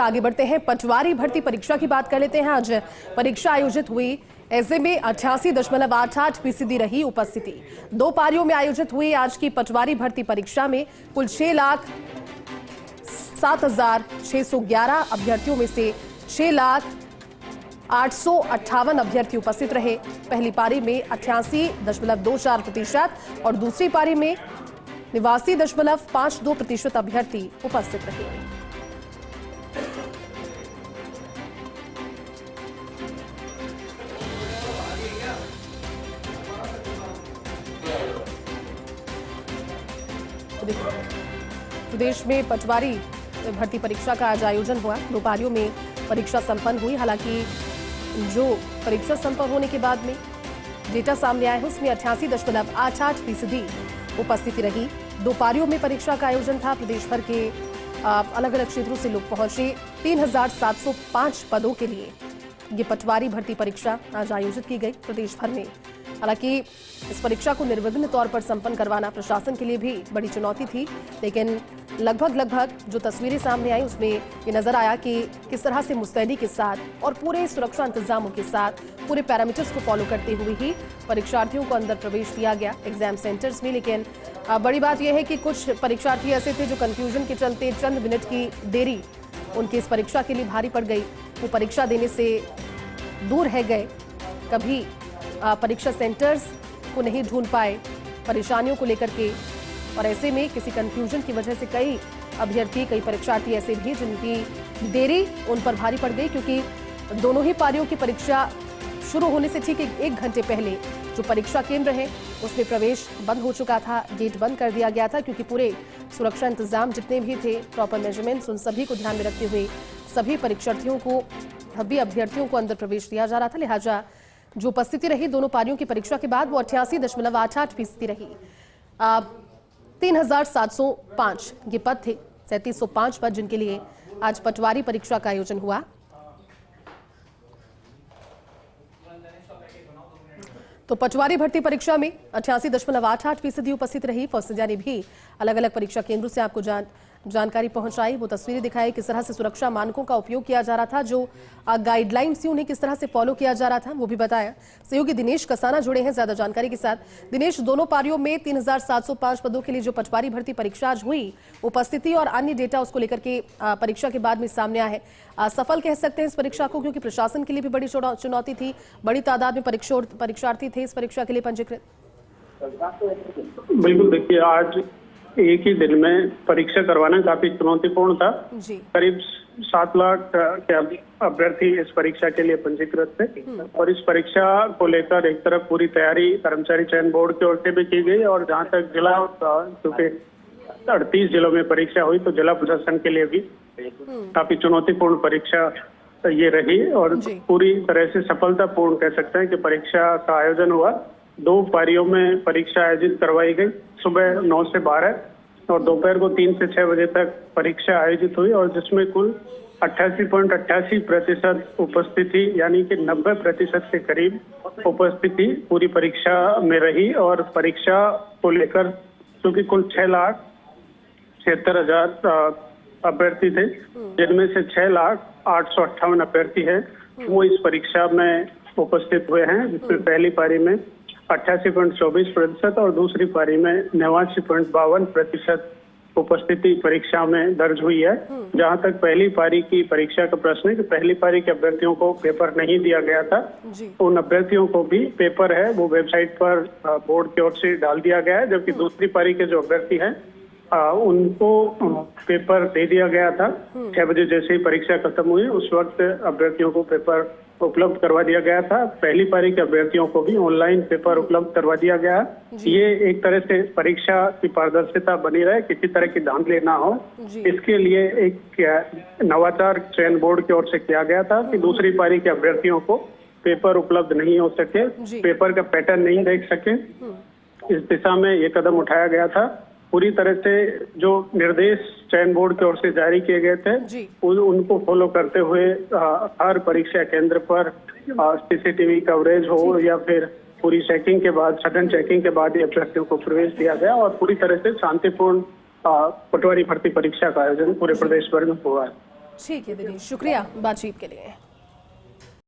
का आगे बढ़ते हैं, पटवारी भर्ती परीक्षा की बात कर लेते हैं। आज परीक्षा आयोजित हुई, ऐसे में 88.88% रही उपस्थिति। 2 पारियों में आयोजित हुई आज की पटवारी भर्ती परीक्षा में कुल 6,07,611 अभ्यर्थियों में से 6,08,58 अभ्यर्थी उपस्थित रहे। पहली पारी में 88.24% और दूसरी पारी में 89.52% अभ्यर्थी उपस्थित रहे। प्रदेश में पटवारी भर्ती परीक्षा का आज आयोजन हुआ। 2 पारियों में परीक्षा संपन्न हुई। हालांकि जो परीक्षा संपन्न होने के बाद में डेटा सामने आया है उसमें 88.88% उपस्थिति रही। 2 पारियों में परीक्षा का आयोजन था। प्रदेश भर के अलग अलग क्षेत्रों से लोग पहुंचे। 3,705 पदों के लिए ये पटवारी भर्ती परीक्षा आज आयोजित की गई प्रदेश भर में। हालांकि इस परीक्षा को निर्विघ्न तौर पर संपन्न करवाना प्रशासन के लिए भी बड़ी चुनौती थी, लेकिन लगभग जो तस्वीरें सामने आई उसमें ये नजर आया कि किस तरह से मुस्तैदी के साथ और पूरे सुरक्षा इंतजामों के साथ पूरे पैरामीटर्स को फॉलो करते हुए ही परीक्षार्थियों को अंदर प्रवेश दिया गया एग्जाम सेंटर्स में। लेकिन बड़ी बात यह है कि कुछ परीक्षार्थी ऐसे थे जो कंफ्यूजन के चलते चंद मिनट की देरी उनकी इस परीक्षा के लिए भारी पड़ गई। वो परीक्षा देने से दूर रह गए, कभी परीक्षा सेंटर्स को नहीं ढूंढ पाए परेशानियों को लेकर के, और ऐसे में किसी कंफ्यूजन की वजह से कई अभ्यर्थी, कई परीक्षार्थी ऐसे भी जिनकी देरी उन पर भारी पड़ गई, क्योंकि दोनों ही पारियों की परीक्षा शुरू होने से ठीक 1 घंटे पहले जो परीक्षा केंद्र है उसमें प्रवेश बंद हो चुका था, गेट बंद कर दिया गया था, क्योंकि पूरे सुरक्षा इंतजाम जितने भी थे, प्रॉपर मेजरमेंट्स, उन सभी को ध्यान में रखते हुए सभी परीक्षार्थियों को, सभी अभ्यर्थियों को अंदर प्रवेश दिया जा रहा था। लिहाजा जो उपस्थिति रही दोनों पारियों की परीक्षा के बाद वो 88.88% रही। 3,705 ये पद थे, 3,705 पद जिनके लिए आज पटवारी परीक्षा का आयोजन हुआ। तो पटवारी भर्ती परीक्षा में 88.88% उपस्थित रही। फर्स्ट इंडिया ने भी अलग अलग परीक्षा केंद्रों से आपको जानकारी पहुंचाई, वो तस्वीरें दिखाई किस तरह से सुरक्षा मानकों का उपयोग किया जा रहा था, जो गाइडलाइंस थी उन्हें किस तरह से फॉलो किया जा रहा था, वो भी बताया। सहयोगी दिनेश कसाना जुड़े हैं ज्यादा जानकारी के साथ। दिनेश, दोनों पारियों में 3,705 पदों के लिए जो पटवारी भर्ती परीक्षा आज हुई, उपस्थिति और अन्य डेटा उसको लेकर के परीक्षा के बाद में सामने आया है। सफल कह सकते हैं इस परीक्षा को, क्योंकि प्रशासन के लिए भी बड़ी चुनौती थी, बड़ी तादाद में परीक्षार्थी थे इस परीक्षा के लिए पंजीकृत। बिल्कुल, देखिए आज एक ही दिन में परीक्षा करवाना काफी चुनौतीपूर्ण था। करीब 7 लाख के अभ्यर्थी इस परीक्षा के लिए पंजीकृत थे, और इस परीक्षा को लेकर एक तरफ पूरी तैयारी कर्मचारी चयन बोर्ड की ओर से भी की गई, और जहां तक जिला, क्योंकि 38 जिलों में परीक्षा हुई, तो जिला प्रशासन के लिए भी काफी चुनौतीपूर्ण परीक्षा ये रही, और पूरी तरह से सफलतापूर्ण कह सकते हैं कि परीक्षा का आयोजन हुआ। 2 पारियों में परीक्षा आयोजित करवाई गई, सुबह 9 से 12 और दोपहर को 3 से 6 बजे तक परीक्षा आयोजित हुई, और जिसमें कुल 88.88% उपस्थिति, यानी कि 90% के करीब उपस्थिति पूरी परीक्षा में रही। और परीक्षा को लेकर क्योंकि कुल 6,76,000 अभ्यर्थी थे, जिनमें से 6,08,58 अभ्यर्थी हैं वो इस परीक्षा में उपस्थित हुए हैं, जिसमें पहली पारी में 88.24% और दूसरी पारी में 89.52% उपस्थिति परीक्षा में दर्ज हुई है। जहां तक पहली पारी की परीक्षा का प्रश्न है कि पहली पारी के अभ्यर्थियों को पेपर नहीं दिया गया था, उन अभ्यर्थियों को भी पेपर है वो वेबसाइट पर बोर्ड की ओर से डाल दिया गया है, जबकि दूसरी पारी के जो अभ्यर्थी हैं उनको पेपर दे दिया गया था। 6 बजे जैसे ही परीक्षा खत्म हुई उस वक्त अभ्यर्थियों को पेपर उपलब्ध करवा दिया गया था। पहली पारी के अभ्यर्थियों को भी ऑनलाइन पेपर उपलब्ध करवा दिया गया। ये एक तरह से परीक्षा की पारदर्शिता बनी रहे, किसी तरह की धांधली ना हो, इसके लिए एक नवाचार चयन बोर्ड की ओर से किया गया था कि दूसरी पारी के अभ्यर्थियों को पेपर उपलब्ध नहीं हो सके, पेपर का पैटर्न नहीं देख सके। इस दिशा में ये कदम उठाया गया था। पूरी तरह से जो निर्देश चयन बोर्ड की ओर से जारी किए गए थे उनको फॉलो करते हुए हर परीक्षा केंद्र पर सीसीटीवी कवरेज हो या फिर पूरी चेकिंग के बाद, सडन चेकिंग के बाद ही अभ्यर्थियों को प्रवेश दिया गया, और पूरी तरह से शांतिपूर्ण पटवारी भर्ती परीक्षा का आयोजन पूरे प्रदेश भर में हुआ है। ठीक है दिनेश, शुक्रिया बातचीत के लिए।